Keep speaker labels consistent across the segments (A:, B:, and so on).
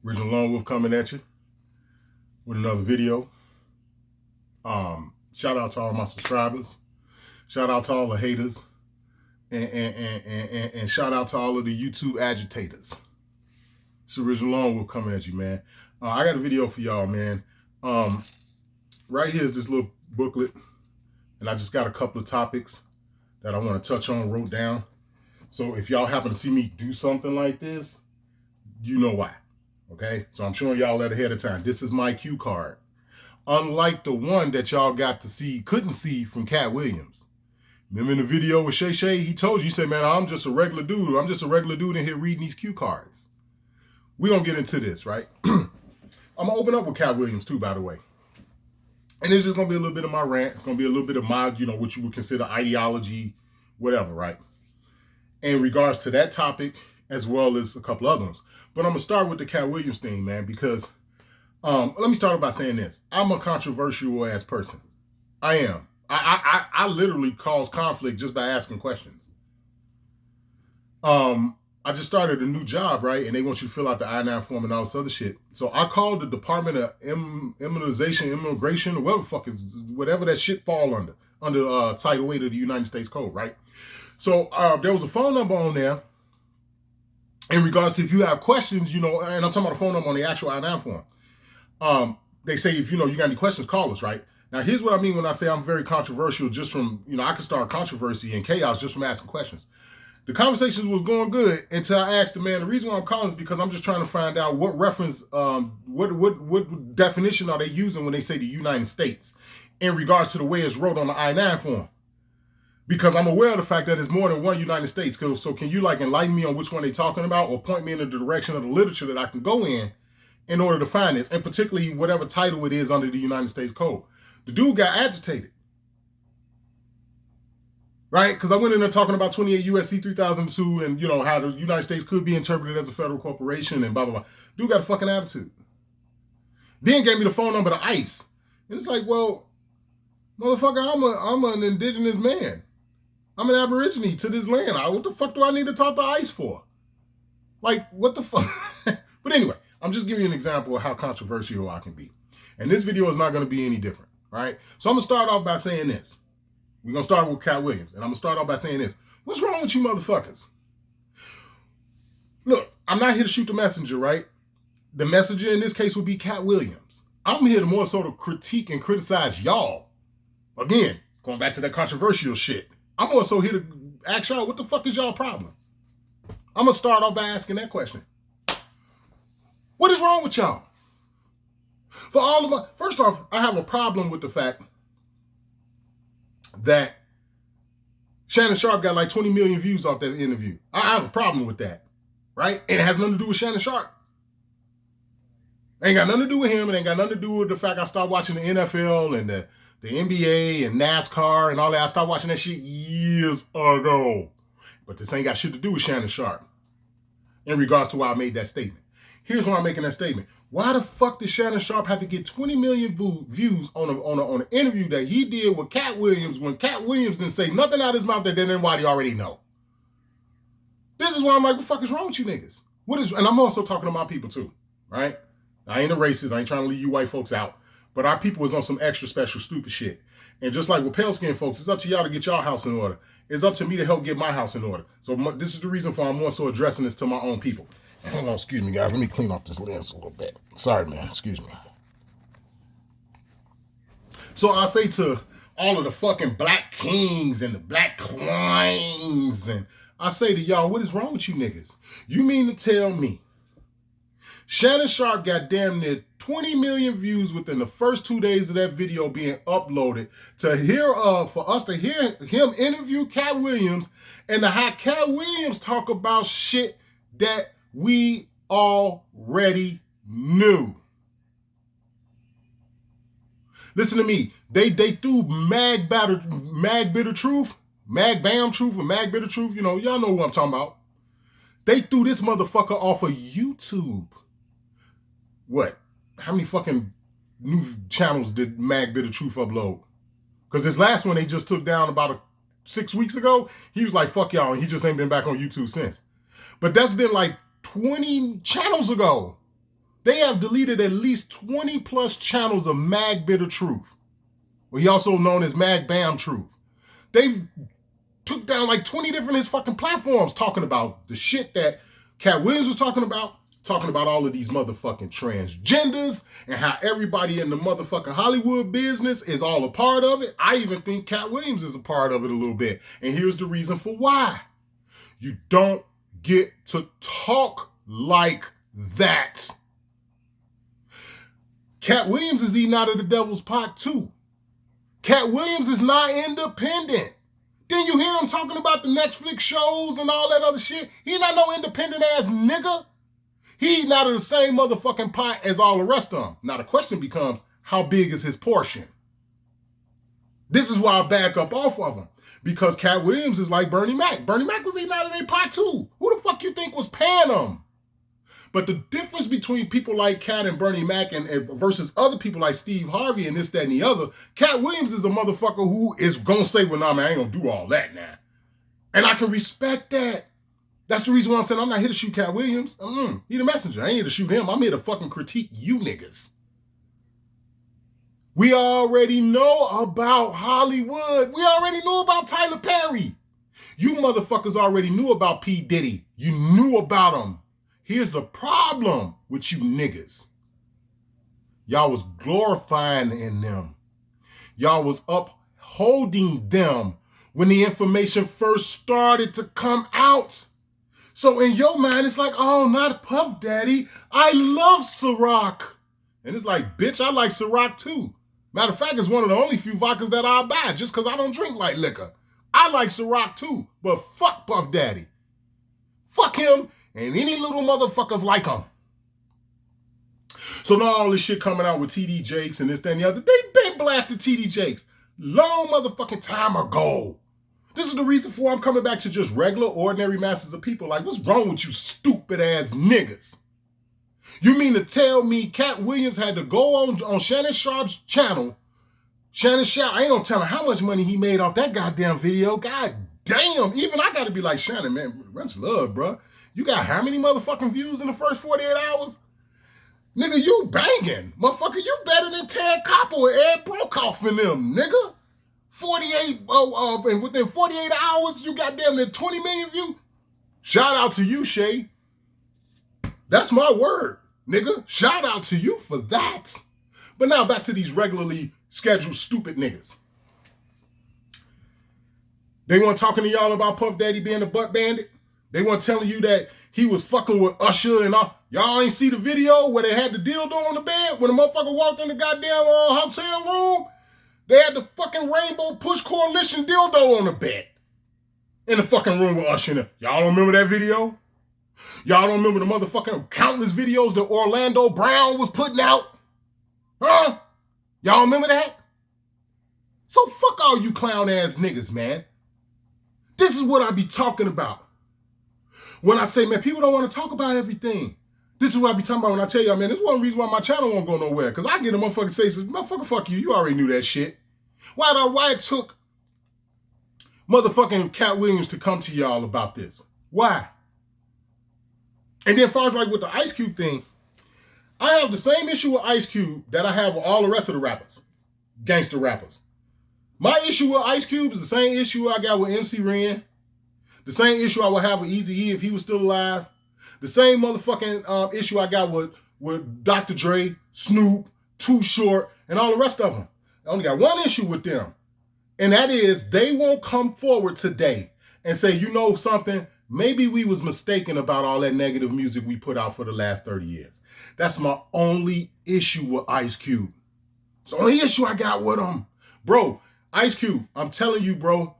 A: Original Lone Wolf coming at you with another video. Shout out to all my subscribers. Shout out to all the haters. And shout out to all of the YouTube agitators. It's Original Lone Wolf coming at you, man. I got a video for y'all, man. Right here is this little booklet. And I just got a couple of topics that I want to touch on, wrote down. So if y'all happen to see me do something like this, you know why. Okay? So I'm showing y'all that ahead of time. This is my cue card. Unlike the one that y'all got to see, couldn't see from Katt Williams. Remember in the video with Shay Shay, he told you, he said, man, I'm just a regular dude. I'm just a regular dude in here reading these cue cards. We're going to get into this, right? I'm going to open up with Katt Williams too, by the way. And it's just going to be a little bit of my rant. It's going to be a little bit of my, what you would consider ideology, whatever, right? In regards to that topic, as well as a couple other ones. But I'm going to start with the Katt Williams thing, man, because let me start by saying this. I'm a controversial ass person. I am. I literally cause conflict just by asking questions. I just started a new job, right? And they want you to fill out the I-9 form and all this other shit. So I called the Department of Immigration, or whatever that shit fall under Title 8 of the United States Code, right? So there was a phone number on there in regards to if you have questions, and I'm talking about a phone number on the actual I-9 form. They say if you got any questions, call us, right? Now, here's what I mean when I say I'm very controversial just from, I can start controversy and chaos just from asking questions. The conversations was going good until I asked the man, the reason why I'm calling is because I'm just trying to find out what reference, what definition are they using when they say the United States in regards to the way it's wrote on the I-9 form. Because I'm aware of the fact that there's more than one United States. So can you enlighten me on which one they're talking about or point me in the direction of the literature that I can go in order to find this, and particularly whatever title it is under the United States Code. The dude got agitated, right? Because I went in there talking about 28 U.S.C. 3002 and, how the United States could be interpreted as a federal corporation and blah, blah, blah. Dude got a fucking attitude. Then gave me the phone number to ICE. And it's like, well, motherfucker, I'm an indigenous man. I'm an aborigine to this land. What the fuck do I need to talk to ICE for? What the fuck? But anyway, I'm just giving you an example of how controversial I can be. And this video is not going to be any different, right? So I'm going to start off by saying this. We're going to start with Katt Williams. And I'm going to start off by saying this. What's wrong with you motherfuckers? Look, I'm not here to shoot the messenger, right? The messenger in this case would be Katt Williams. I'm here to more so to critique and criticize y'all. Again, going back to that controversial shit. I'm also here to ask y'all, what the fuck is y'all problem? I'm going to start off by asking that question. What is wrong with y'all? First off, I have a problem with the fact that Shannon Sharpe got 20 million views off that interview. I have a problem with that, right? And it has nothing to do with Shannon Sharpe. Ain't got nothing to do with him. It ain't got nothing to do with the fact I started watching the NFL and the NBA and NASCAR and all that. I started watching that shit years ago. But this ain't got shit to do with Shannon Sharpe in regards to why I made that statement. Here's why I'm making that statement. Why the fuck did Shannon Sharpe have to get 20 million views on an interview that he did with Katt Williams when Katt Williams didn't say nothing out of his mouth that anybody already know? This is why I'm like, what the fuck is wrong with you niggas? And I'm also talking to my people too, right? I ain't a racist. I ain't trying to leave you white folks out. But our people is on some extra special stupid shit. And just like with pale skin folks, it's up to y'all to get y'all house in order. It's up to me to help get my house in order. So this is the reason for I'm more so addressing this to my own people. Hold on, excuse me, guys. Let me clean off this lens a little bit. Sorry, man. Excuse me. So I say to all of the fucking black kings and the black queens, and I say to y'all, what is wrong with you niggas? You mean to tell me Shannon Sharpe got damn near 20 million views within the first 2 days of that video being uploaded for us to hear him interview Katt Williams and to have Katt Williams talk about shit that we already knew. Listen to me. They threw Mag Bitter Truth, Mag Bam Truth, or Mag Bitter Truth. Y'all know who I'm talking about. They threw this motherfucker off of YouTube. What? How many fucking new channels did Mag Bitter Truth upload? Because this last one they just took down about 6 weeks ago. He was like, fuck y'all, and he just ain't been back on YouTube since. But that's been 20 channels ago. They have deleted at least 20 plus channels of Mag Bitter Truth. Well, he also known as Mag Bam Truth. They've took down like 20 different his fucking platforms talking about the shit that Katt Williams was talking about all of these motherfucking transgenders and how everybody in the motherfucking Hollywood business is all a part of it. I even think Katt Williams is a part of it a little bit. And here's the reason for why. You don't get to talk like that. Katt Williams is eating out of the devil's pot too. Katt Williams is not independent. Then you hear him talking about the Netflix shows and all that other shit. He not no independent ass nigga. He eating out of the same motherfucking pot as all the rest of them. Now the question becomes, how big is his portion? This is why I back up off of him. Because Katt Williams is like Bernie Mac. Bernie Mac was eating out of their pot too. Who the fuck you think was paying them? But the difference between people like Katt and Bernie Mac and versus other people like Steve Harvey and this, that, and the other, Katt Williams is a motherfucker who is going to say, well, nah, man, I ain't going to do all that now. And I can respect that. That's the reason why I'm saying I'm not here to shoot Katt Williams. He the messenger. I ain't here to shoot him. I'm here to fucking critique you niggas. We already know about Hollywood. We already know about Tyler Perry. You motherfuckers already knew about P. Diddy. You knew about him. Here's the problem with you niggas. Y'all was glorifying in them. Y'all was upholding them when the information first started to come out. So in your mind, it's like, oh, not Puff Daddy. I love Ciroc. And it's like, bitch, I like Ciroc too. Matter of fact, it's one of the only few vodkas that I'll buy just because I don't drink light liquor. I like Ciroc too, but fuck Puff Daddy. Fuck him and any little motherfuckers like him. So now all this shit coming out with TD Jakes and this, that, and the other. They been blasted TD Jakes long motherfucking time ago. This is the reason for I'm coming back to just regular, ordinary masses of people. Like, what's wrong with you stupid ass niggas? You mean to tell me Katt Williams had to go on Shannon Sharp's channel? Shannon Sharp, I ain't gonna tell her how much money he made off that goddamn video. God damn. Even I gotta be like, Shannon, man, much love, bro. You got how many motherfucking views in the first 48 hours? Nigga, you banging. Motherfucker, you better than Ted Koppel and Ed Brokoff and them, nigga. 48, and within 48 hours, you got damn near 20 million views. Shout out to you, Shay. That's my word, nigga. Shout out to you for that. But now back to these regularly scheduled stupid niggas. They weren't talking to y'all about Puff Daddy being a butt bandit. They weren't telling you that he was fucking with Usher and all. Y'all ain't see the video where they had the dildo on the bed when the motherfucker walked in the goddamn hotel room? They had the fucking Rainbow Push Coalition dildo on the bed. In the fucking room with Usher. Y'all don't remember that video? Y'all don't remember the motherfucking countless videos that Orlando Brown was putting out? Huh? Y'all remember that? So fuck all you clown ass niggas, man. This is what I be talking about. When I say, man, people don't want to talk about everything. This is what I be talking about when I tell y'all, man, this is one reason why my channel won't go nowhere. Because I get a motherfucker say, motherfucker, fuck you. You already knew that shit. Why it took motherfucking Katt Williams to come to y'all about this? Why? And then as far as like with the Ice Cube thing, I have the same issue with Ice Cube that I have with all the rest of the rappers, gangster rappers. My issue with Ice Cube is the same issue I got with MC Ren, the same issue I would have with Eazy-E if he was still alive, the same motherfucking issue I got with Dr. Dre, Snoop, Too Short, and all the rest of them. I only got one issue with them, and that is they won't come forward today and say, you know something, maybe we was mistaken about all that negative music we put out for the last 30 years. That's my only issue with Ice Cube. It's the only issue I got with him. Bro, Ice Cube, I'm telling you, bro,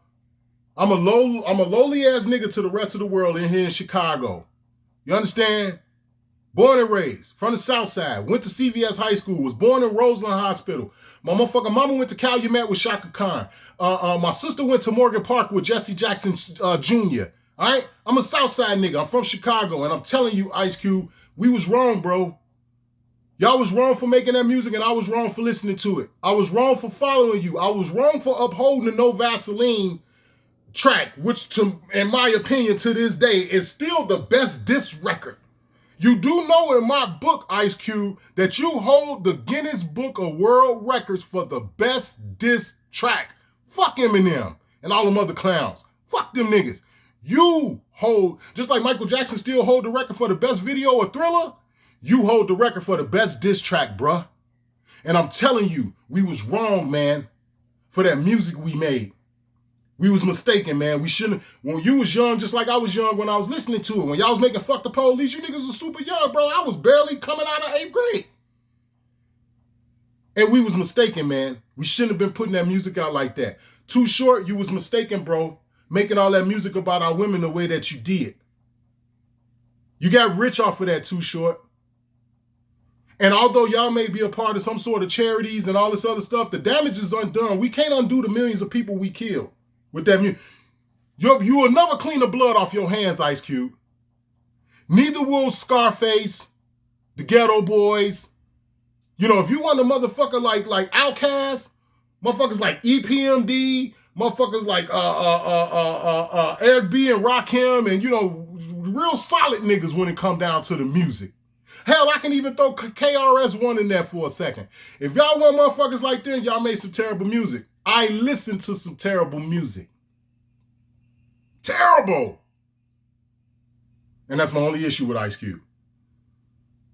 A: I'm a lowly ass nigga to the rest of the world in here in Chicago. You understand? Born and raised from the South Side, went to CVS High School, was born in Roseland Hospital. My motherfucking mama went to Calumet with Shaka Khan. My sister went to Morgan Park with Jesse Jackson Jr. All right? I'm a South Side nigga. I'm from Chicago, and I'm telling you, Ice Cube, we was wrong, bro. Y'all was wrong for making that music, and I was wrong for listening to it. I was wrong for following you. I was wrong for upholding the No Vaseline track, which, in my opinion, to this day, is still the best diss record. You do know in my book, Ice Cube, that you hold the Guinness Book of World Records for the best diss track. Fuck Eminem and all them other clowns. Fuck them niggas. You hold, just like Michael Jackson still hold the record for the best video or Thriller, you hold the record for the best diss track, bruh. And I'm telling you, we was wrong, man, for that music we made. We was mistaken, man. We shouldn't. When you was young, just like I was young when I was listening to it. When y'all was making Fuck the Police, you niggas was super young, bro. I was barely coming out of 8th grade. And we was mistaken, man. We shouldn't have been putting that music out like that. Too Short, you was mistaken, bro. Making all that music about our women the way that you did. You got rich off of that, Too Short. And although y'all may be a part of some sort of charities and all this other stuff, the damage is undone. We can't undo the millions of people we killed with that music. You will never clean the blood off your hands, Ice Cube. Neither will Scarface, the Ghetto Boys. You know, if you want a motherfucker like Outkast, motherfuckers like EPMD, motherfuckers like Eric B and Rakim, and you know, real solid niggas when it come down to the music. Hell, I can even throw KRS-One in there for a second. If y'all want motherfuckers like them, y'all made some terrible music. I listened to some terrible music. Terrible. And that's my only issue with Ice Cube.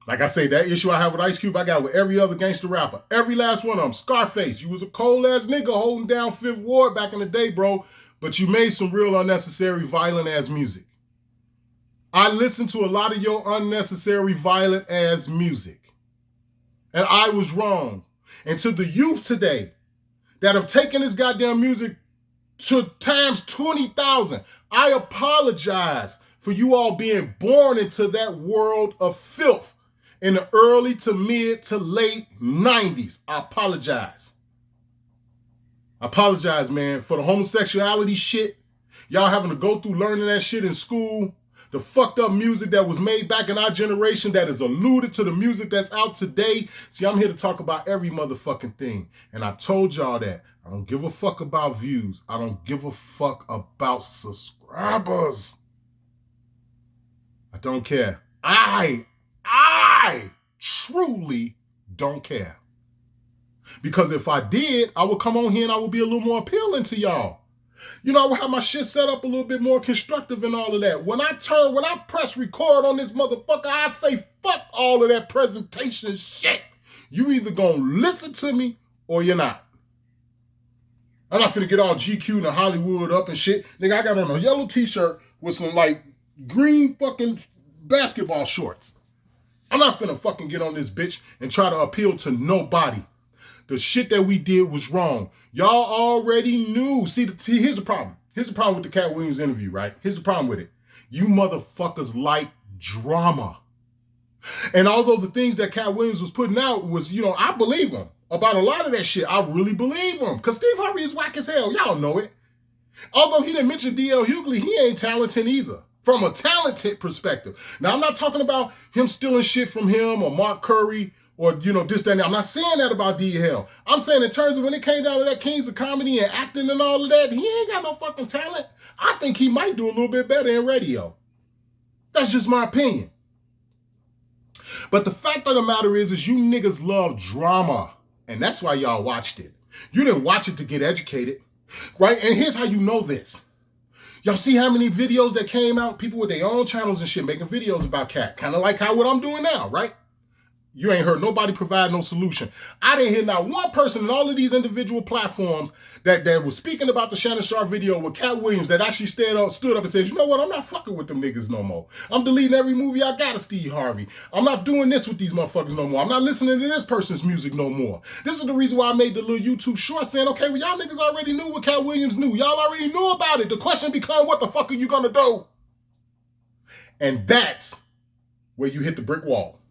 A: Like I say, that issue I have with Ice Cube, I got with every other gangster rapper. Every last one of them. Scarface, you was a cold-ass nigga holding down 5th Ward back in the day, bro. But you made some real unnecessary, violent-ass music. I listened to a lot of your unnecessary, violent-ass music. And I was wrong. And to the youth today that have taken this goddamn music to times 20,000, I apologize for you all being born into that world of filth in the early to mid to late 90s. I apologize. I apologize, man, for the homosexuality shit. Y'all having to go through learning that shit in school. The fucked up music that was made back in our generation that is alluded to the music that's out today. See, I'm here to talk about every motherfucking thing. And I told y'all that. I don't give a fuck about views. I don't give a fuck about subscribers. I don't care. I truly don't care. Because if I did, I would come on here and I would be a little more appealing to y'all. You know, I would have my shit set up a little bit more constructive and all of that. When I press record on this motherfucker, I say fuck all of that presentation shit. You either gonna listen to me or you're not. I'm not finna get all GQ and Hollywood up and shit. Nigga, I got on a yellow t-shirt with some like green fucking basketball shorts. I'm not finna fucking get on this bitch and try to appeal to nobody. The shit that we did was wrong. Y'all already knew. See, here's the problem. Here's the problem with the Katt Williams interview, right? Here's the problem with it. You motherfuckers like drama. And although the things that Katt Williams was putting out was, you know, I believe him. About a lot of that shit, I really believe him. Because Steve Harvey is whack as hell. Y'all know it. Although he didn't mention D.L. Hughley, he ain't talented either. From a talented perspective. Now, I'm not talking about him stealing shit from him or Mark Curry or, you know, this, that, and that. I'm not saying that about D.L. I'm saying in terms of when it came down to that Kings of Comedy and acting and all of that, he ain't got no fucking talent. I think he might do a little bit better in radio. That's just my opinion. But the fact of the matter is you niggas love drama. And that's why y'all watched it. You didn't watch it to get educated, right? And here's how you know this. Y'all see how many videos that came out? People with their own channels and shit making videos about Katt. Kind of like what I'm doing now, right? You ain't heard nobody provide no solution. I didn't hear not one person in all of these individual platforms that was speaking about the Shannon Sharp video with Katt Williams that actually stood up and said, you know what, I'm not fucking with them niggas no more. I'm deleting every movie I got of Steve Harvey. I'm not doing this with these motherfuckers no more. I'm not listening to this person's music no more. This is the reason why I made the little YouTube short saying, okay, well, y'all niggas already knew what Katt Williams knew. Y'all already knew about it. The question becomes, what the fuck are you gonna do? And that's where you hit the brick wall.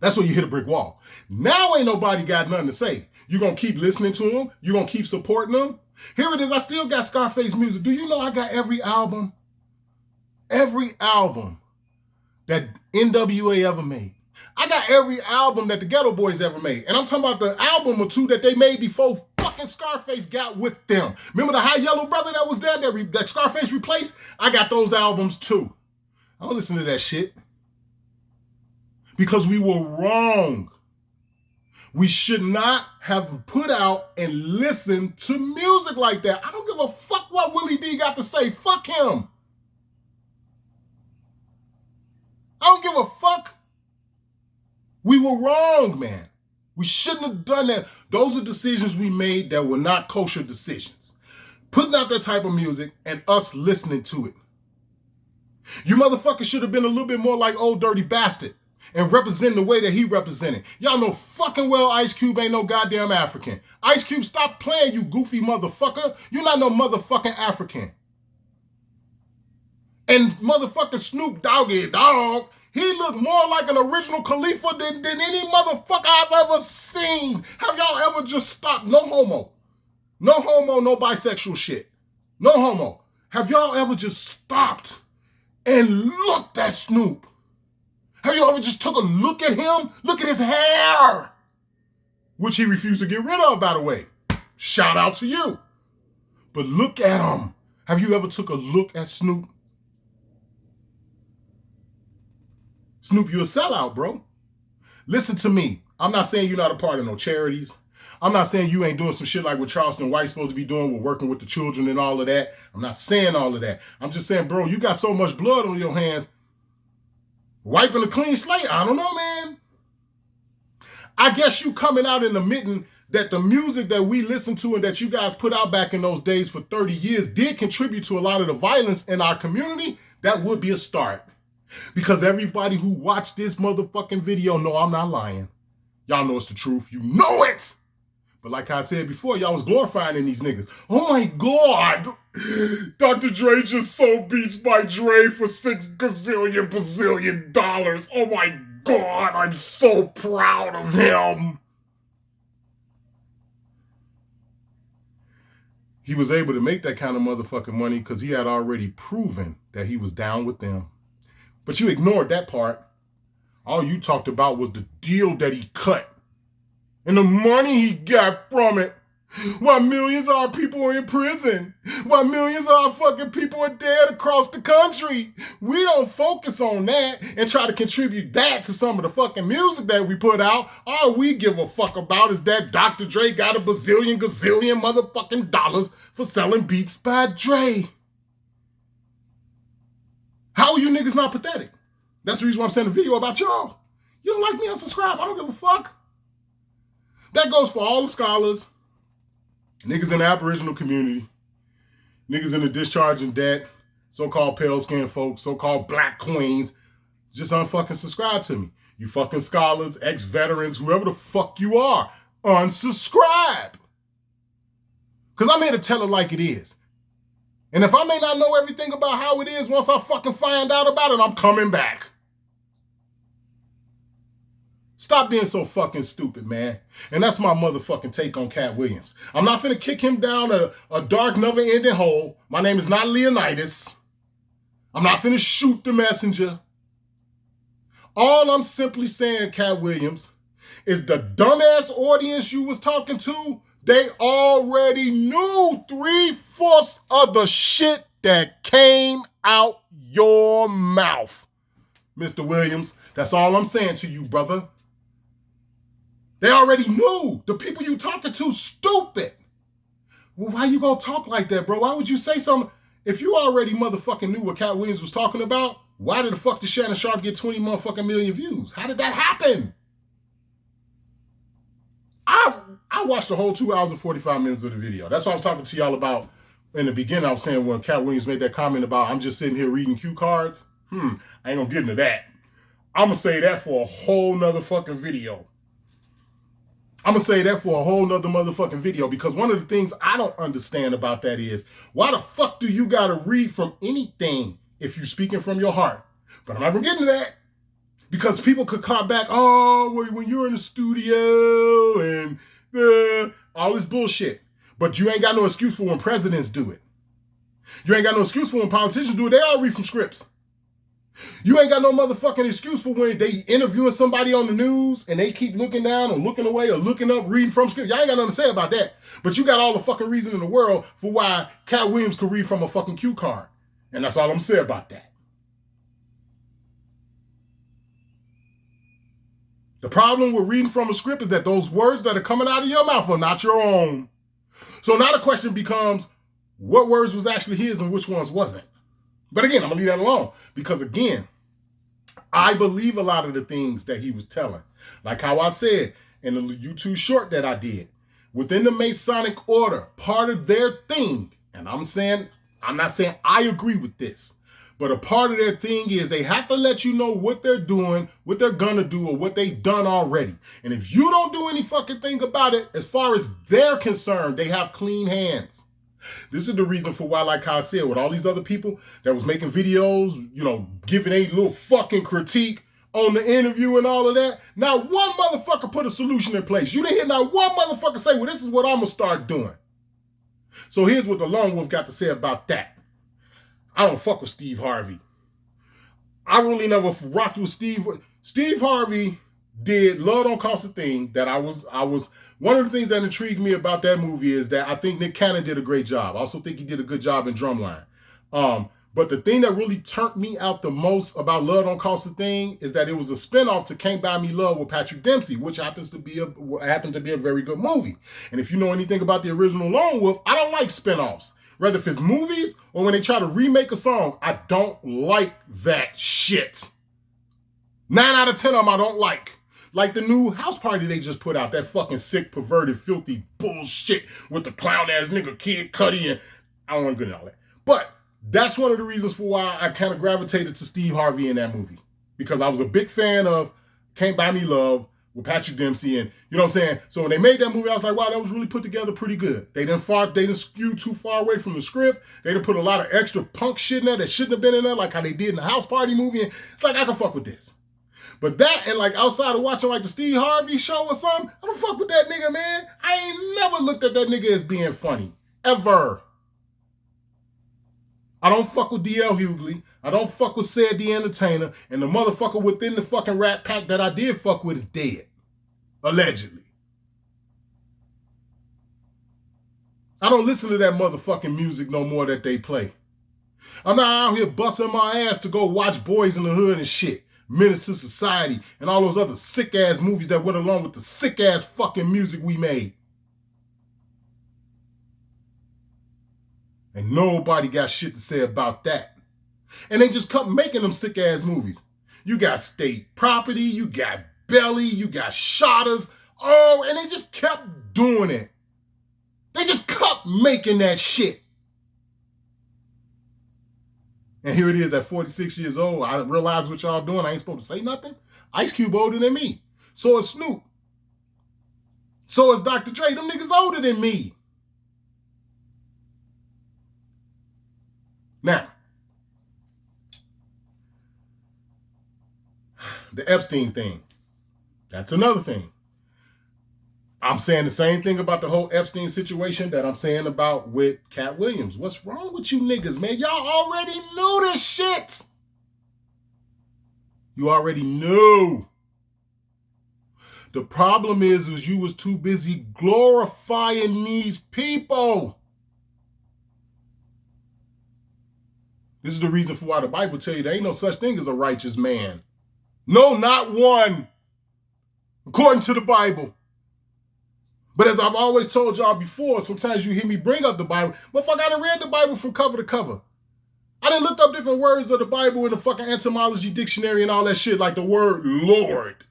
A: That's where you hit a brick wall. Now ain't nobody got nothing to say. You gonna keep listening to them? You gonna keep supporting them? Here it is, I still got Scarface music. Do you know I got every album that NWA ever made? I got every album that the Ghetto Boys ever made. And I'm talking about the album or two that they made before fucking fucking Scarface got with them. Remember the High Yellow brother that was there that Scarface replaced? I got those albums too. I don't listen to that shit. Because we were wrong. We should not have put out and listened to music like that. I don't give a fuck what Willie D got to say. Fuck him. I don't give a fuck. We were wrong, man. We shouldn't have done that. Those are decisions we made that were not kosher decisions. Putting out that type of music and us listening to it. You motherfuckers should have been a little bit more like Old Dirty Bastard and representing the way that he represented. Y'all know fucking well Ice Cube ain't no goddamn African. Ice Cube, stop playing, you goofy motherfucker. You're not no motherfucking African. And motherfucking Snoop Doggy Dogg, he looked more like an original Khalifa than any motherfucker I've ever seen. Have y'all ever just stopped? No homo. No homo, no bisexual shit. No homo. Have y'all ever just stopped and looked at Snoop? Have you ever just took a look at him? Look at his hair, which he refused to get rid of, by the way. Shout out to you. But look at him. Have you ever took a look at Snoop? Snoop, you a sellout, bro. Listen to me. I'm not saying you're not a part of no charities. I'm not saying you ain't doing some shit like what Charleston White's supposed to be doing with working with the children and all of that. I'm not saying all of that. I'm just saying, bro, you got so much blood on your hands. Wiping a clean slate, I don't know, man. I guess you coming out and admitting that the music that we listened to and that you guys put out back in those days for 30 years did contribute to a lot of the violence in our community, that would be a start. Because everybody who watched this motherfucking video know I'm not lying. Y'all know it's the truth. You know it. But like I said before, y'all was glorifying in these niggas. Oh my God. Dr. Dre just sold Beats by Dre for $6 gazillion dollars. Oh my God, I'm so proud of him. He was able to make that kind of motherfucking money because he had already proven that he was down with them. But you ignored that part. All you talked about was the deal that he cut and the money he got from it. While millions of our people are in prison. While millions of our fucking people are dead across the country. We don't focus on that and try to contribute that to some of the fucking music that we put out. All we give a fuck about is that Dr. Dre got a bazillion gazillion motherfucking dollars for selling Beats by Dre. How are you niggas not pathetic? That's the reason why I'm saying a video about y'all. You don't like me, unsubscribe. I don't give a fuck. That goes for all the scholars, niggas in the Aboriginal community, niggas in the discharging debt, so-called pale-skinned folks, so-called black queens. Just unfucking subscribe to me. You fucking scholars, ex-veterans, whoever the fuck you are, unsubscribe. Because I'm here to tell it like it is. And if I may not know everything about how it is, once I fucking find out about it, I'm coming back. Stop being so fucking stupid, man. And that's my motherfucking take on Katt Williams. I'm not finna kick him down a dark, never-ending hole. My name is not Leonidas. I'm not finna shoot the messenger. All I'm simply saying, Katt Williams, is the dumbass audience you was talking to, they already knew 3/4 of the shit that came out your mouth. Mr. Williams, that's all I'm saying to you, brother. They already knew. The people you talking to, stupid. Well, why you gonna talk like that, bro? Why would you say something? If you already motherfucking knew what Katt Williams was talking about, why did the fuck did Shannon Sharp get 20 motherfucking million views? How did that happen? I watched the whole 2 hours and 45 minutes of the video. That's what I was talking to y'all about in the beginning. I was saying when Katt Williams made that comment about I'm just sitting here reading cue cards. I ain't gonna get into that. I'm gonna say that for a whole nother fucking video. I'm gonna say that for a whole nother motherfucking video because one of the things I don't understand about that is why the fuck do you gotta read from anything if you're speaking from your heart? But I'm not gonna get into that because people could come back, oh, when you're in the studio and all this bullshit. But you ain't got no excuse for when presidents do it. You ain't got no excuse for when politicians do it. They all read from scripts. You ain't got no motherfucking excuse for when they interviewing somebody on the news and they keep looking down or looking away or looking up, reading from script. Y'all ain't got nothing to say about that. But you got all the fucking reason in the world for why Katt Williams could read from a fucking cue card. And that's all I'm gonna say about that. The problem with reading from a script is that those words that are coming out of your mouth are not your own. So now the question becomes, what words was actually his and which ones wasn't? But again, I'm gonna leave that alone because again, I believe a lot of the things that he was telling. Like how I said in the YouTube short that I did, within the Masonic order, part of their thing, and I'm not saying I agree with this, but a part of their thing is they have to let you know what they're doing, what they're gonna do, or what they've done already. And if you don't do any fucking thing about it, as far as they're concerned, they have clean hands. This is the reason for why, like I said, with all these other people that was making videos, you know, giving a little fucking critique on the interview and all of that, not one motherfucker put a solution in place. You didn't hear not one motherfucker say, well, this is what I'm going to start doing. So here's what the Lone Wolf got to say about that. I don't fuck with Steve Harvey. I really never rocked with Steve. Steve Harvey did Love Don't Cost a Thing that I was one of the things that intrigued me about that movie is that I think Nick Cannon did a great job. I also think he did a good job in Drumline. But the thing that really turned me out the most about Love Don't Cost a Thing is that it was a spinoff to Can't Buy Me Love with Patrick Dempsey, which happened to be a very good movie. And if you know anything about the original Lone Wolf, I don't like spinoffs. Whether if it's movies or when they try to remake a song, I don't like that shit. 9 out of 10 of them I don't like. Like the new House Party they just put out, that fucking sick, perverted, filthy bullshit with the clown-ass nigga Kid Cudi, and I don't want to get into all that. But that's one of the reasons for why I kind of gravitated to Steve Harvey in that movie. Because I was a big fan of Can't Buy Me Love with Patrick Dempsey, and you know what I'm saying? So when they made that movie, I was like, wow, that was really put together pretty good. They didn't skew too far away from the script. They didn't put a lot of extra punk shit in there that shouldn't have been in there, like how they did in the House Party movie. And it's like, I can fuck with this. But that, and like outside of watching like the Steve Harvey show or something, I don't fuck with that nigga, man. I ain't never looked at that nigga as being funny. Ever. I don't fuck with D.L. Hughley. I don't fuck with Said the Entertainer. And the motherfucker within the fucking Rat Pack that I did fuck with is dead. Allegedly. I don't listen to that motherfucking music no more that they play. I'm not out here busting my ass to go watch Boys in the Hood and shit. Menace to Society, and all those other sick-ass movies that went along with the sick-ass fucking music we made. And nobody got shit to say about that. And they just kept making them sick-ass movies. You got State Property, you got Belly, you got Shotters, oh, and they just kept doing it. They just kept making that shit. And here it is at 46 years old. I realize what y'all doing. I ain't supposed to say nothing. Ice Cube older than me. So is Snoop. So is Dr. Dre. Them niggas older than me. Now, the Epstein thing. That's another thing. I'm saying the same thing about the whole Epstein situation that I'm saying about with Katt Williams. What's wrong with you niggas, man? Y'all already knew this shit. You already knew. The problem is you was too busy glorifying these people. This is the reason for why the Bible tell you there ain't no such thing as a righteous man. No, not one. According to the Bible. But as I've always told y'all before, sometimes you hear me bring up the Bible. Motherfucker, I done read the Bible from cover to cover. I done looked up different words of the Bible in the fucking etymology dictionary and all that shit, like the word Lord.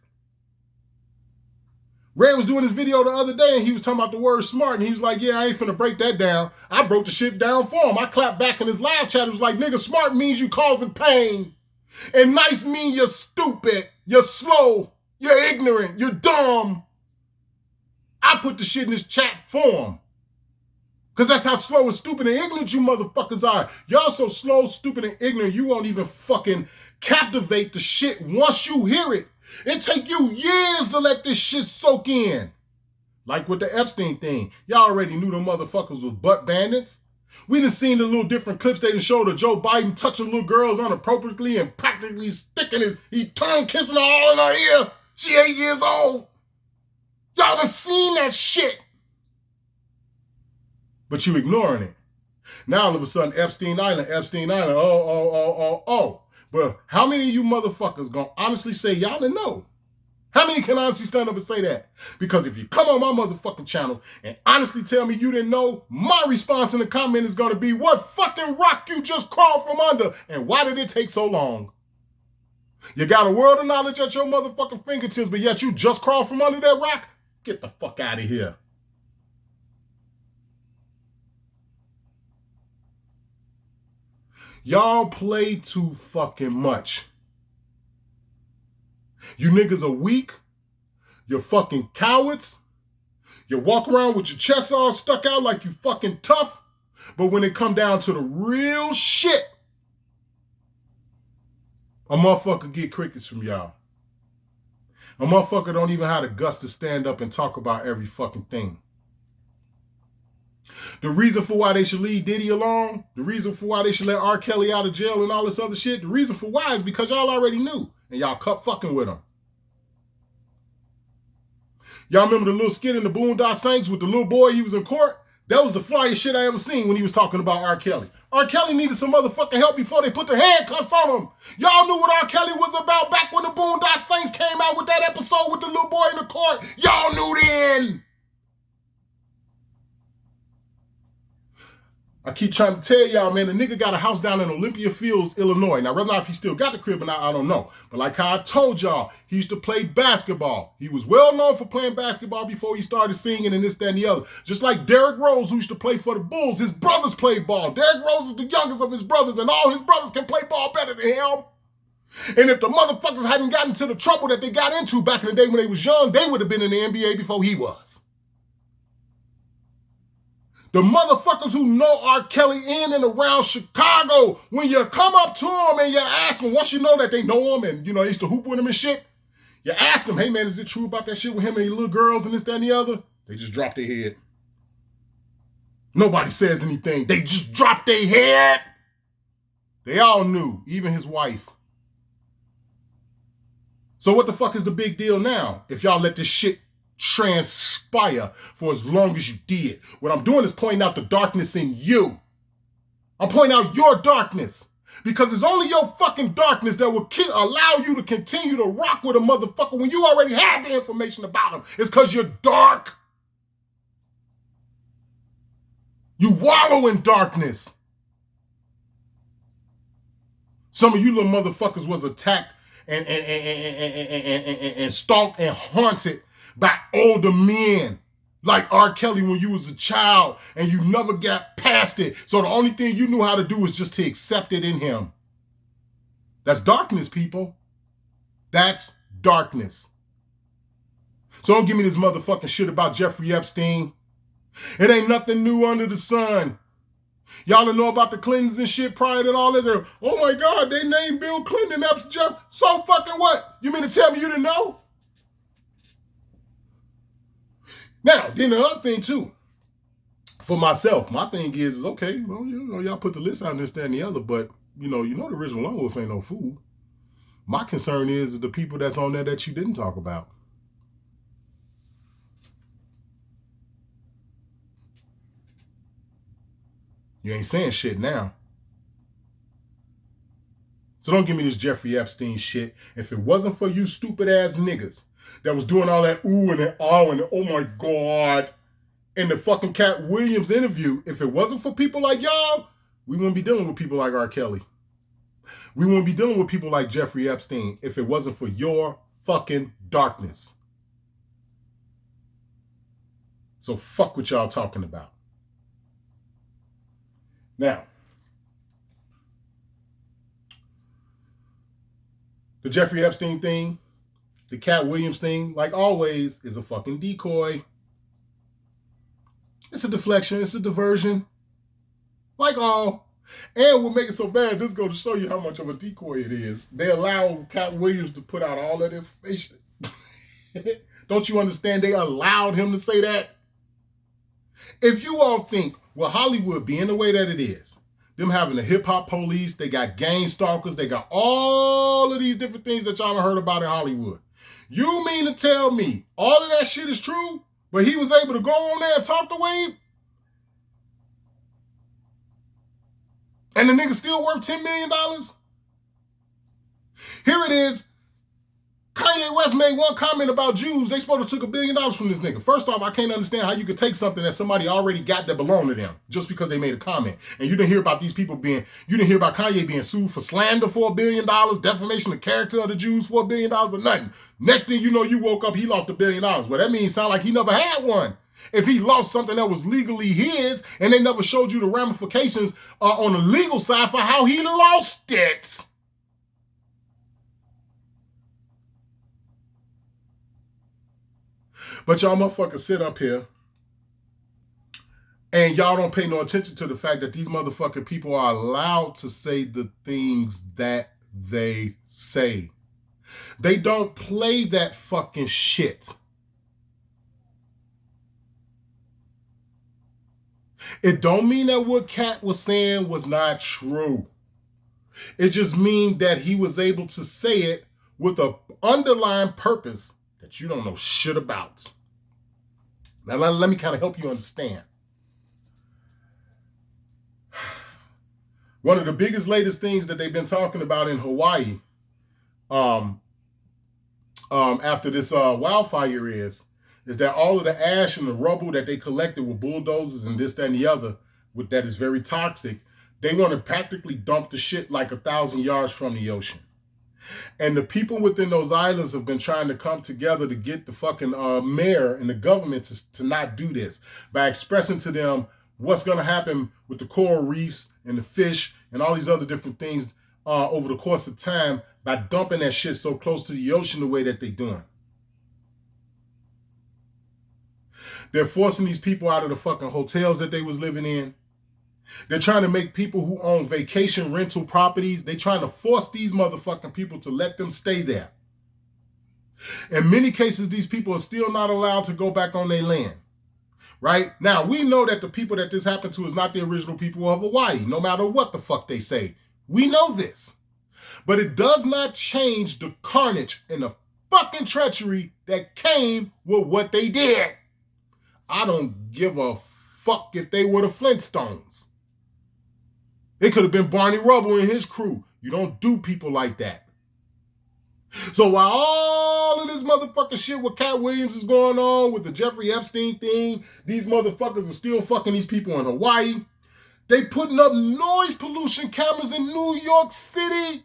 A: Ray was doing his video the other day and he was talking about the word smart and he was like, yeah, I ain't finna break that down. I broke the shit down for him. I clapped back in his live chat. It was like, nigga, smart means you causing pain. And nice means you're stupid, you're slow, you're ignorant, you're dumb. I put the shit in this chat form. Because that's how slow and stupid and ignorant you motherfuckers are. Y'all so slow, stupid, and ignorant, you won't even fucking captivate the shit once you hear it. It take you years to let this shit soak in. Like with the Epstein thing. Y'all already knew them motherfuckers was butt bandits. We done seen the little different clips they done showed of Joe Biden touching little girls inappropriately and practicing practically sticking he tongue kissing her all in her ear. She 8 years old. Y'all done seen that shit. But you ignoring it. Now all of a sudden, Epstein Island, oh. But how many of you motherfuckers gonna honestly say y'all didn't know? How many can honestly stand up and say that? Because if you come on my motherfucking channel and honestly tell me you didn't know, my response in the comment is gonna be, what fucking rock you just crawled from under? And why did it take so long? You got a world of knowledge at your motherfucking fingertips, but yet you just crawled from under that rock? Get the fuck out of here. Y'all play too fucking much. You niggas are weak. You're fucking cowards. You walk around with your chest all stuck out like you fucking tough. But when it come down to the real shit, a motherfucker get crickets from y'all. A motherfucker don't even have the guts to stand up and talk about every fucking thing. The reason for why they should leave Diddy alone, the reason for why they should let R. Kelly out of jail and all this other shit, the reason for why is because y'all already knew. And y'all kept fucking with him. Y'all remember the little skit in the Boondock Saints with the little boy, he was in court? That was the flyest shit I ever seen when he was talking about R. Kelly. R. Kelly needed some motherfucking help before they put the handcuffs on him. Y'all knew what R. Kelly was about back when the Boondock Saints came out with that episode with the little boy in the court. Y'all knew then. I keep trying to tell y'all, man, the nigga got a house down in Olympia Fields, Illinois. Now, whether or not he still got the crib or not, I don't know. But like how I told y'all, he used to play basketball. He was well known for playing basketball before he started singing and this, that, and the other. Just like Derrick Rose, who used to play for the Bulls, his brothers played ball. Derrick Rose is the youngest of his brothers, and all his brothers can play ball better than him. And if the motherfuckers hadn't gotten into the trouble that they got into back in the day when they was young, they would have been in the NBA before he was. The motherfuckers who know R. Kelly in and around Chicago, when you come up to them and you ask them, once you know that they know him and, you know, they used to hoop with him and shit, you ask them, hey, man, is it true about that shit with him and the little girls and this, that, and the other? They just drop their head. Nobody says anything. They just drop their head. They all knew, even his wife. So what the fuck is the big deal now if y'all let this shit transpire for as long as you did? What I'm doing is pointing out the darkness in you. I'm pointing out your darkness. Because it's only your fucking darkness that will allow you to continue to rock with a motherfucker when you already had the information about him. It's because you're dark. You wallow in darkness. Some of you little motherfuckers was attacked and stalked and haunted by older men like R. Kelly when you was a child and you never got past it. So the only thing you knew how to do was just to accept it in him. That's darkness, people. That's darkness. So don't give me this motherfucking shit about Jeffrey Epstein. It ain't nothing new under the sun. Y'all don't know about the Clintons and shit prior to all this. Oh my God, they named Bill Clinton after Jeff. So fucking what? You mean to tell me you didn't know? Now, then the other thing too, for myself, my thing is okay, well, you know, y'all put the list out and this, that, and the other, but you know the original Lone Wolf ain't no fool. My concern is the people that's on there that you didn't talk about. You ain't saying shit now. So don't give me this Jeffrey Epstein shit. If it wasn't for you stupid ass niggas that was doing all that ooh and that oh and oh my God in the fucking Katt Williams interview, if it wasn't for people like y'all, we wouldn't be dealing with people like R. Kelly. We wouldn't be dealing with people like Jeffrey Epstein if it wasn't for your fucking darkness. So fuck what y'all talking about. Now, the Jeffrey Epstein thing, the Katt Williams thing, like always, is a fucking decoy. It's a deflection. It's a diversion. Like all. And what makes it so bad, this goes to show you how much of a decoy it is. They allow Katt Williams to put out all that information. Don't you understand? They allowed him to say that. If you all think, well, Hollywood being the way that it is, them having the hip hop police, they got gang stalkers, they got all of these different things that y'all have heard about in Hollywood. You mean to tell me all of that shit is true, but he was able to go on there and talk to Wade? And the nigga still worth $10 million? Here it is. Kanye West made one comment about Jews. They supposed to took $1 billion from this nigga. First off, I can't understand how you could take something that somebody already got that belonged to them just because they made a comment. And you didn't hear about these people you didn't hear about Kanye being sued for slander for $1 billion, defamation of character of the Jews for $1 billion or nothing. Next thing you know, you woke up, he lost $1 billion. Well, that means sound like he never had one. If he lost something that was legally his and they never showed you the ramifications on the legal side for how he lost it. But y'all motherfuckers sit up here and y'all don't pay no attention to the fact that these motherfucking people are allowed to say the things that they say. They don't play that fucking shit. It don't mean that what Katt was saying was not true. It just means that he was able to say it with an underlying purpose that you don't know shit about. Now, let me kind of help you understand. One of the biggest, latest things that they've been talking about in Hawaii after this wildfire is that all of the ash and the rubble that they collected with bulldozers and this, that, and the other, that is very toxic, they want to practically dump the shit like 1,000 yards from the ocean. And the people within those islands have been trying to come together to get the fucking mayor and the government to not do this by expressing to them what's going to happen with the coral reefs and the fish and all these other different things over the course of time by dumping that shit so close to the ocean the way that they're doing. They're forcing these people out of the fucking hotels that they was living in. They're trying to make people who own vacation rental properties, they're trying to force these motherfucking people to let them stay there. In many cases, these people are still not allowed to go back on their land. Right? Now, we know that the people that this happened to is not the original people of Hawaii, no matter what the fuck they say. We know this. But it does not change the carnage and the fucking treachery that came with what they did. I don't give a fuck if they were the Flintstones. It could have been Barney Rubble and his crew. You don't do people like that. So while all of this motherfucking shit with Katt Williams is going on, with the Jeffrey Epstein thing, these motherfuckers are still fucking these people in Hawaii. They putting up noise pollution cameras in New York City.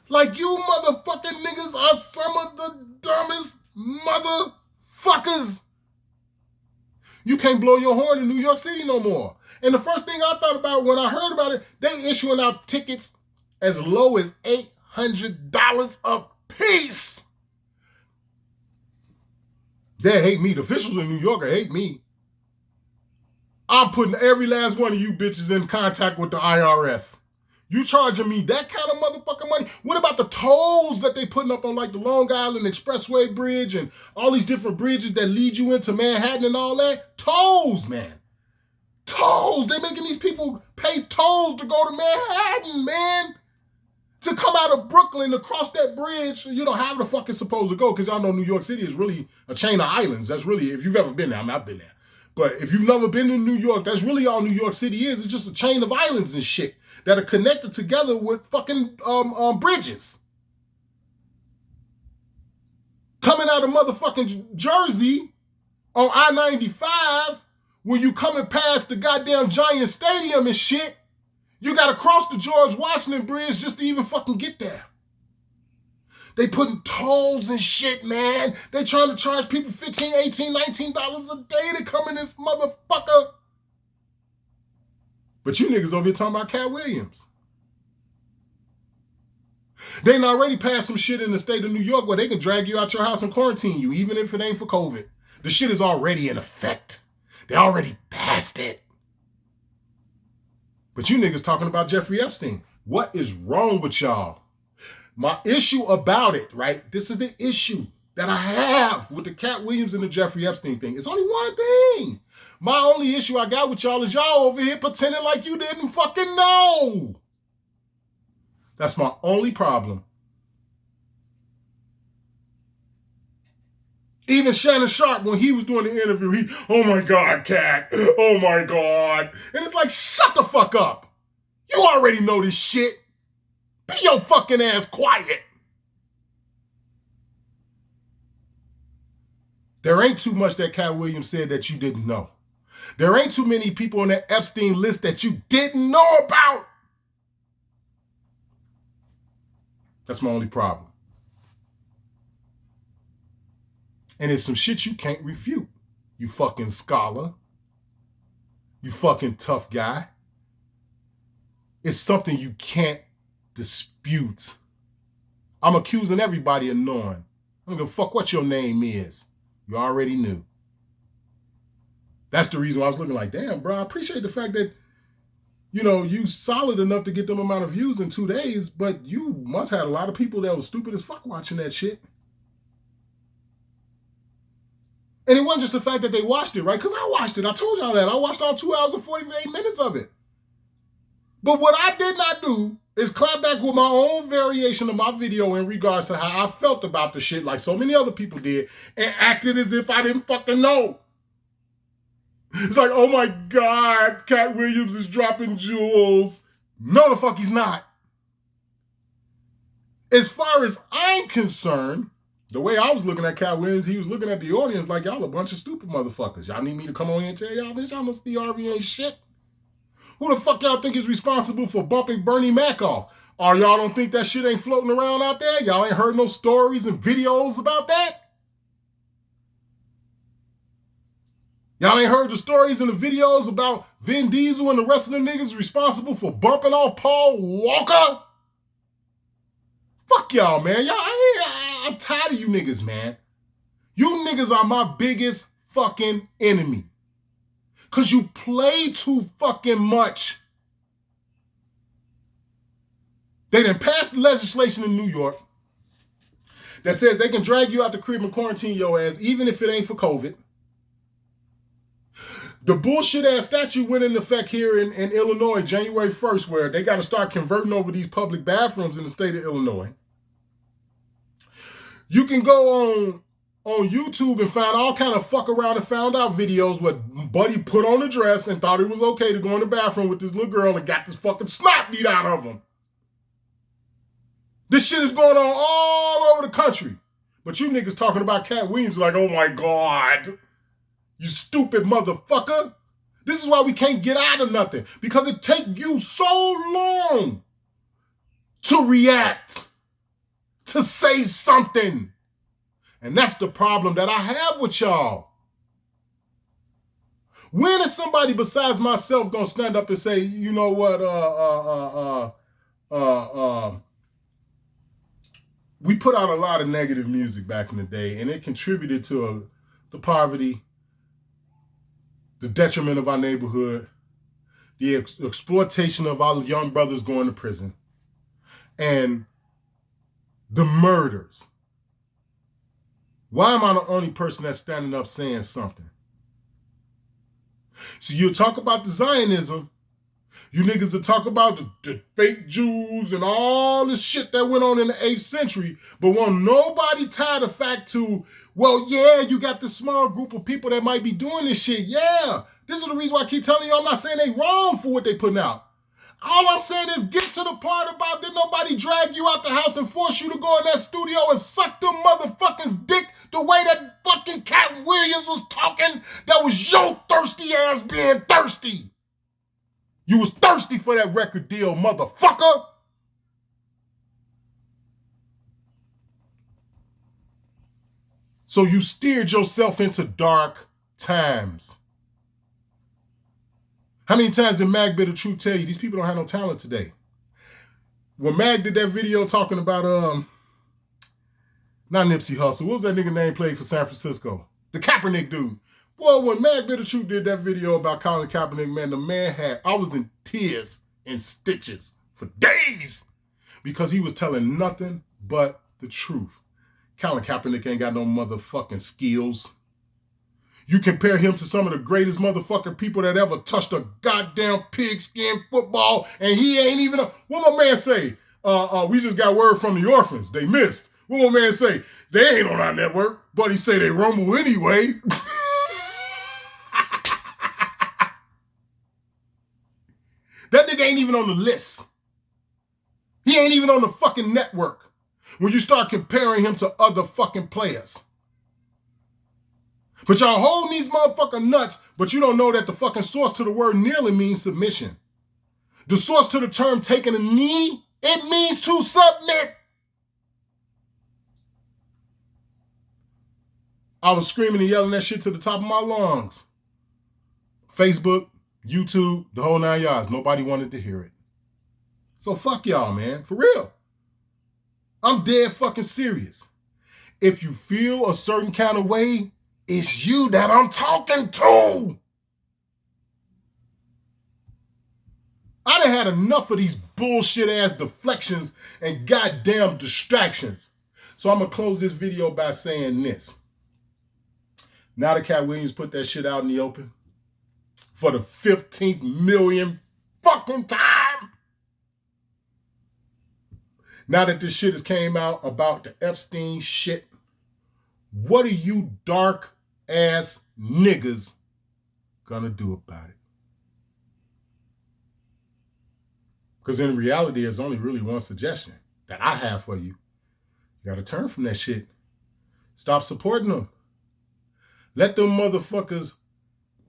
A: Like, you motherfucking niggas are some of the dumbest motherfuckers. You can't blow your horn in New York City no more. And the first thing I thought about when I heard about it, they issuing out tickets as low as $800 a piece. They hate me. The officials in New York hate me. I'm putting every last one of you bitches in contact with the IRS. You charging me that kind of motherfucking money? What about the tolls that they putting up on like the Long Island Expressway Bridge and all these different bridges that lead you into Manhattan and all that? Tolls, man. Tolls. They're making these people pay tolls to go to Manhattan, man. To come out of Brooklyn to cross that bridge, you know, how the fuck it's supposed to go? Because y'all know New York City is really a chain of islands. That's really, if you've ever been there, I mean, I've been there. But if you've never been to New York, that's really all New York City is. It's just a chain of islands and shit that are connected together with fucking bridges. Coming out of motherfucking Jersey on I-95, when you coming past the goddamn Giant Stadium and shit, you gotta cross the George Washington Bridge just to even fucking get there. They putting tolls and shit, man. They trying to charge people $15, $18, $19 a day to come in this motherfucker. But you niggas over here talking about Katt Williams. They done already passed some shit in the state of New York where they can drag you out your house and quarantine you, even if it ain't for COVID. The shit is already in effect. They already passed it. But you niggas talking about Jeffrey Epstein. What is wrong with y'all? My issue about it, right? This is the issue that I have with the Katt Williams and the Jeffrey Epstein thing. It's only one thing. My only issue I got with y'all is y'all over here pretending like you didn't fucking know. That's my only problem. Even Shannon Sharp, when he was doing the interview, oh my God, Katt, oh my God. And it's like, shut the fuck up. You already know this shit. Be your fucking ass quiet. There ain't too much that Katt Williams said that you didn't know. There ain't too many people on that Epstein list that you didn't know about. That's my only problem. And it's some shit you can't refute. You fucking scholar. You fucking tough guy. It's something you can't dispute. I'm accusing everybody of knowing. I don't give a fuck what your name is. You already knew. That's the reason why I was looking like, damn, bro, I appreciate the fact that, you know, you solid enough to get them amount of views in 2 days, but you must have had a lot of people that was stupid as fuck watching that shit. And it wasn't just the fact that they watched it, right? Because I watched it. I told y'all that. I watched all 2 hours and 48 minutes of it. But what I did not do is clap back with my own variation of my video in regards to how I felt about the shit like so many other people did and acted as if I didn't fucking know. It's like, oh my God, Katt Williams is dropping jewels. No, the fuck he's not. As far as I'm concerned, the way I was looking at Katt Williams, he was looking at the audience like, y'all a bunch of stupid motherfuckers. Y'all need me to come on here and tell y'all this? Y'all know Steve Harvey ain't shit. Who the fuck y'all think is responsible for bumping Bernie Mac off? Or y'all don't think that shit ain't floating around out there? Y'all ain't heard no stories and videos about that? Y'all ain't heard the stories and the videos about Vin Diesel and the rest of the niggas responsible for bumping off Paul Walker? Fuck y'all, man. I'm tired of you niggas, man. You niggas are my biggest fucking enemy. Because you play too fucking much. They done passed legislation in New York that says they can drag you out the crib and quarantine your ass even if it ain't for COVID. The bullshit ass statute went into effect here in Illinois January 1st where they got to start converting over these public bathrooms in the state of Illinois. You can go on YouTube and find all kind of fuck around and found out videos where Buddy put on a dress and thought it was okay to go in the bathroom with this little girl and got this fucking snot beat out of him. This shit is going on all over the country. But you niggas talking about Katt Williams like, oh my God, you stupid motherfucker. This is why we can't get out of nothing. Because it takes you so long to react, to say something. And that's the problem that I have with y'all. When is somebody besides myself gonna stand up and say, you know what, we put out a lot of negative music back in the day, and it contributed to the poverty, the detriment of our neighborhood, the exploitation of our young brothers going to prison, and the murders. Why am I the only person that's standing up saying something? So you talk about the Zionism, you niggas will talk about the fake Jews and all this shit that went on in the 8th century, but won't nobody tie the fact to, well, yeah, you got this small group of people that might be doing this shit. Yeah, this is the reason why I keep telling you I'm not saying they wrong for what they putting out. All I'm saying is get to the part about that nobody drag you out the house and force you to go in that studio and suck them motherfuckers' dick the way that fucking Katt Williams was talking. That was your thirsty ass being thirsty. You was thirsty for that record deal, motherfucker. So you steered yourself into dark times. How many times did Mag Bitter Truth tell you these people don't have no talent today? When Mag did that video talking about, not Nipsey Hussle, what was that nigga name played for San Francisco? The Kaepernick dude. Boy, when Mag Bitter Truth did that video about Colin Kaepernick, man, the man I was in tears and stitches for days because he was telling nothing but the truth. Colin Kaepernick ain't got no motherfucking skills. You compare him to some of the greatest motherfucking people that ever touched a goddamn pigskin football, and he ain't even what my man say? We just got word from the orphans. They missed. What my man say? They ain't on our network, but he say they rumble anyway. That nigga ain't even on the list. He ain't even on the fucking network when you start comparing him to other fucking players. But y'all holding these motherfucking nuts, but you don't know that the fucking source to the word kneeling means submission. The source to the term taking a knee, it means to submit. I was screaming and yelling that shit to the top of my lungs. Facebook, YouTube, the whole 9 yards. Nobody wanted to hear it. So fuck y'all, man. For real. I'm dead fucking serious. If you feel a certain kind of way, it's you that I'm talking to. I done had enough of these bullshit ass deflections and goddamn distractions. So I'm going to close this video by saying this. Now that Katt Williams put that shit out in the open for the 15th million fucking time. Now that this shit has came out about the Epstein shit, what are you dark ass niggas gonna do about it? Because in reality, there's only really one suggestion that I have for you. You gotta turn from that shit. Stop supporting them. Let them motherfuckers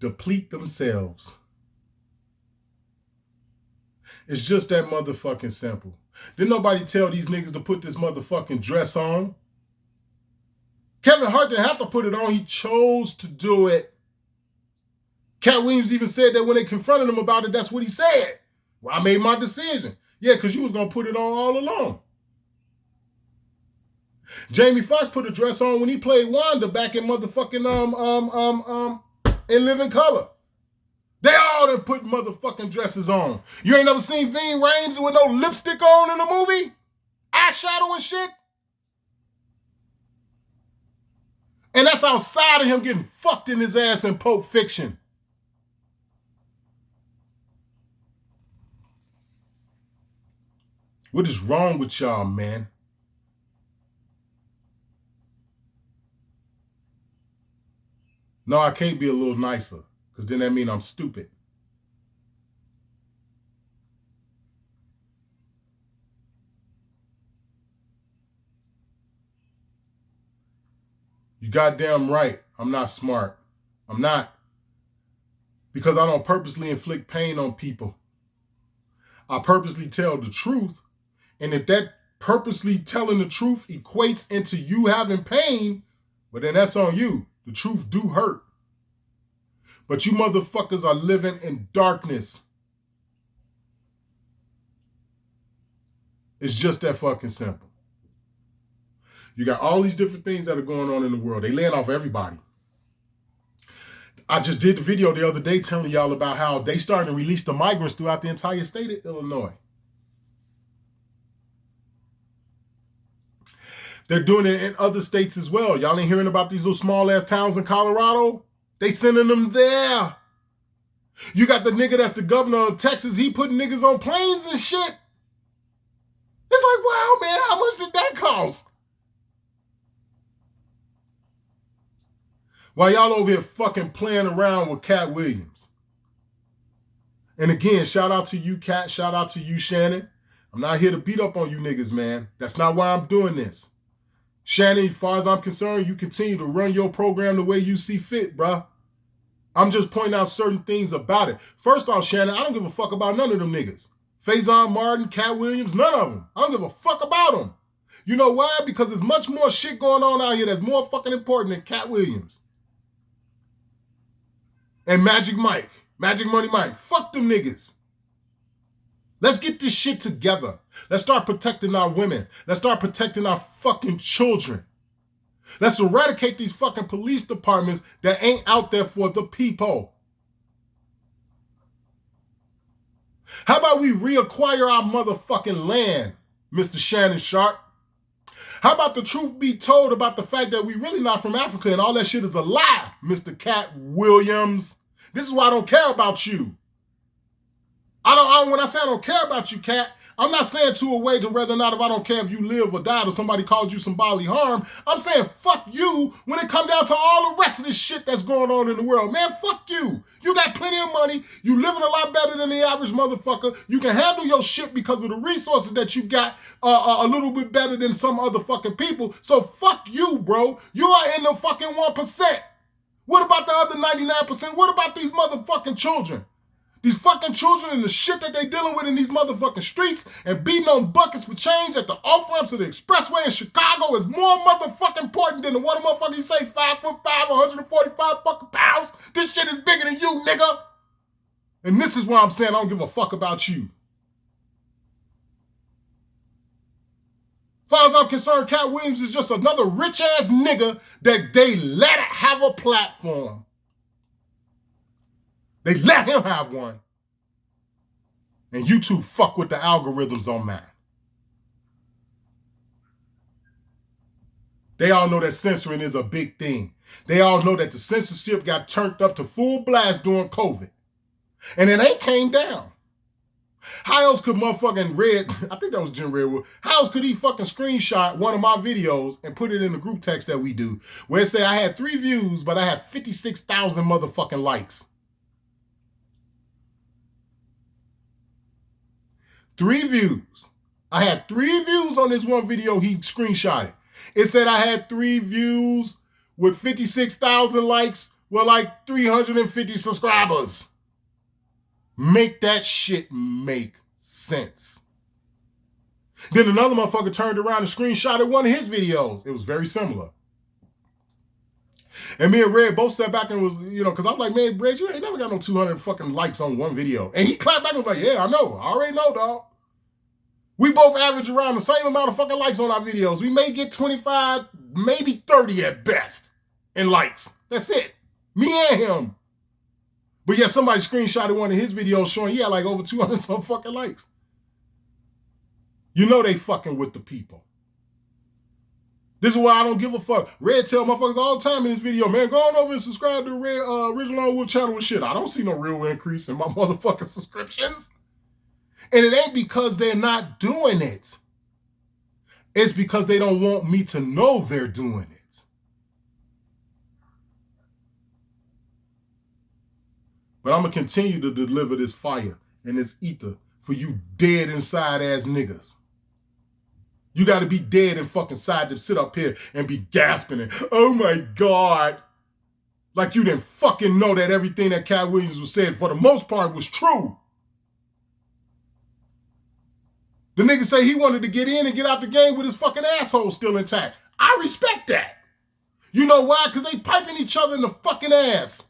A: deplete themselves. It's just that motherfucking simple. Didn't nobody tell these niggas to put this motherfucking dress on? Kevin Hart didn't have to put it on. He chose to do it. Katt Williams even said that when they confronted him about it, that's what he said. Well, I made my decision. Yeah, because you was going to put it on all along. Jamie Foxx put a dress on when he played Wanda back in motherfucking in Living Color. They all done put motherfucking dresses on. You ain't never seen Ving Rhames with no lipstick on in a movie? Eyeshadow and shit? And that's outside of him getting fucked in his ass in Pulp Fiction. What is wrong with y'all, man? No, I can't be a little nicer, because then that means I'm stupid. You goddamn right, I'm not smart. I'm not. Because I don't purposely inflict pain on people. I purposely tell the truth, and if that purposely telling the truth equates into you having pain, well then that's on you. The truth do hurt. But you motherfuckers are living in darkness. It's just that fucking simple. You got all these different things that are going on in the world. They laying off everybody. I just did the video the other day telling y'all about how they starting to release the migrants throughout the entire state of Illinois. They're doing it in other states as well. Y'all ain't hearing about these little small ass towns in Colorado? They sending them there. You got the nigga that's the governor of Texas. He putting niggas on planes and shit. It's like, wow, man, how much did that cost? While y'all over here fucking playing around with Katt Williams. And again, shout out to you, Katt. Shout out to you, Shannon. I'm not here to beat up on you niggas, man. That's not why I'm doing this. Shannon, as far as I'm concerned, you continue to run your program the way you see fit, bruh. I'm just pointing out certain things about it. First off, Shannon, I don't give a fuck about none of them niggas. Faison Martin, Katt Williams, none of them. I don't give a fuck about them. You know why? Because there's much more shit going on out here that's more fucking important than Katt Williams. And Magic Mike, Magic Money Mike. Fuck them niggas. Let's get this shit together. Let's start protecting our women. Let's start protecting our fucking children. Let's eradicate these fucking police departments that ain't out there for the people. How about we reacquire our motherfucking land, Mr. Shannon Sharp? How about the truth be told about the fact that we really not from Africa and all that shit is a lie, Mr. Katt Williams? This is why I don't care about you. When I say I don't care about you, Katt, I'm not saying to a way to whether or not if I don't care if you live or die or somebody calls you some bodily harm. I'm saying fuck you when it comes down to all the rest of this shit that's going on in the world. Man, fuck you. You got plenty of money. You living a lot better than the average motherfucker. You can handle your shit because of the resources that you got a little bit better than some other fucking people. So fuck you, bro. You are in the fucking 1%. What about the other 99%? What about these motherfucking children? These fucking children and the shit that they dealing with in these motherfucking streets and beating on buckets for change at the off-ramps of the expressway in Chicago is more motherfucking important than the what motherfucker you say 5'5", 145 fucking pounds. This shit is bigger than you, nigga. And this is why I'm saying I don't give a fuck about you. As far as I'm concerned, Katt Williams is just another rich-ass nigga that they let have a platform. They let him have one. And YouTube fuck with the algorithms on mine. They all know that censoring is a big thing. They all know that the censorship got turned up to full blast during COVID. And it ain't came down. How else could motherfucking Red, I think that was Jim Redwood, how else could he fucking screenshot one of my videos and put it in the group text that we do, where it say I had 3 views, but I had 56,000 motherfucking likes. 3 views. I had 3 views on this one video he screenshotted. It said I had 3 views with 56,000 likes with like 350 subscribers. Make that shit make sense. Then another motherfucker turned around and screenshotted one of his videos. It was very similar. And me and Red both sat back and was, because I'm like, man, Red, you ain't never got no 200 fucking likes on one video. And he clapped back and was like, yeah, I know. I already know, dog. We both average around the same amount of fucking likes on our videos. We may get 25, maybe 30 at best in likes. That's it. Me and him. But yeah, somebody screenshotted one of his videos showing he had like over 200 some fucking likes. You know they fucking with the people. This is why I don't give a fuck. Red tell motherfuckers all the time in this video, man, go on over and subscribe to the Red Original Lone Wolf channel and shit. I don't see no real increase in my motherfucking subscriptions. And it ain't because they're not doing it. It's because they don't want me to know they're doing it. But I'm going to continue to deliver this fire and this ether for you dead inside ass niggas. You got to be dead and fucking side to sit up here and be gasping and, oh my God. Like you didn't fucking know that everything that Katt Williams was saying for the most part was true. The nigga say he wanted to get in and get out the game with his fucking asshole still intact. I respect that. You know why? Because they piping each other in the fucking ass.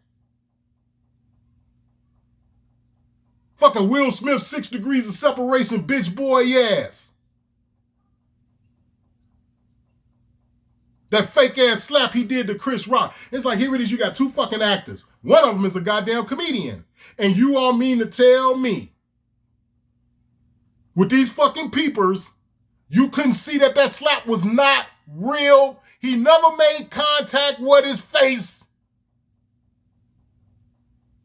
A: Fucking Will Smith, 6 degrees of separation, bitch boy ass. That fake ass slap he did to Chris Rock. It's like, here it is, you got 2 fucking actors. One of them is a goddamn comedian. And you all mean to tell me, with these fucking peepers, you couldn't see that that slap was not real. He never made contact with his face.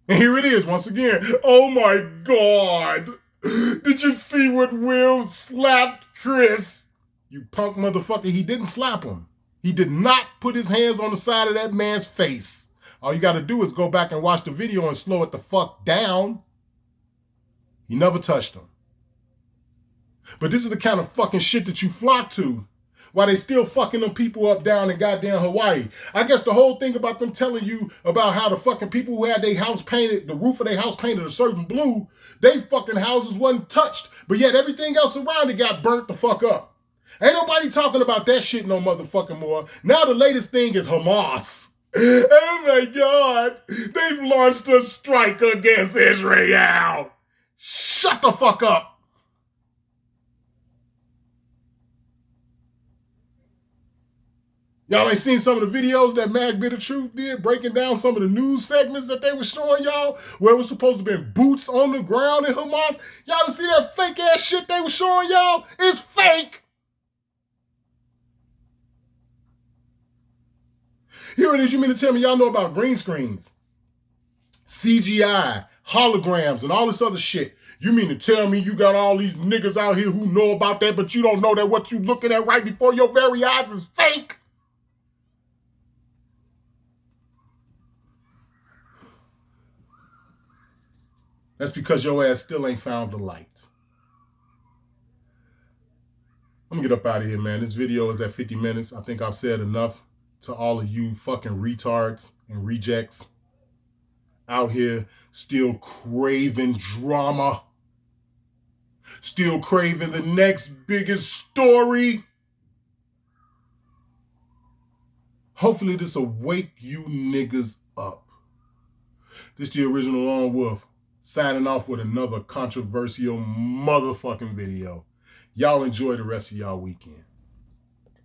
A: And here it is once again. Oh my God. Did you see what Will slapped Chris? You punk motherfucker, he didn't slap him. He did not put his hands on the side of that man's face. All you got to do is go back and watch the video and slow it the fuck down. He never touched him. But this is the kind of fucking shit that you flock to while they still fucking them people up down in goddamn Hawaii. I guess the whole thing about them telling you about how the fucking people who had their house painted, the roof of their house painted a certain blue, they fucking houses wasn't touched, but yet everything else around it got burnt the fuck up. Ain't nobody talking about that shit no motherfucking more. Now the latest thing is Hamas. Oh my God, they've launched a strike against Israel. Shut the fuck up. Y'all ain't seen some of the videos that Mag Bit of Truth did, breaking down some of the news segments that they were showing y'all, where it was supposed to be boots on the ground in Hamas. Y'all didn't see that fake ass shit they were showing y'all? It's fake. Here it is. You mean to tell me y'all know about green screens, CGI, holograms, and all this other shit? You mean to tell me you got all these niggas out here who know about that, but you don't know that what you looking at right before your very eyes is fake? That's because your ass still ain't found the light. I'm gonna get up out of here, man. This video is at 50 minutes. I think I've said enough to all of you fucking retards and rejects out here still craving drama, still craving the next biggest story. Hopefully this will wake you niggas up. This the original Lone Wolf, signing off with another controversial motherfucking video. Y'all enjoy the rest of y'all weekend.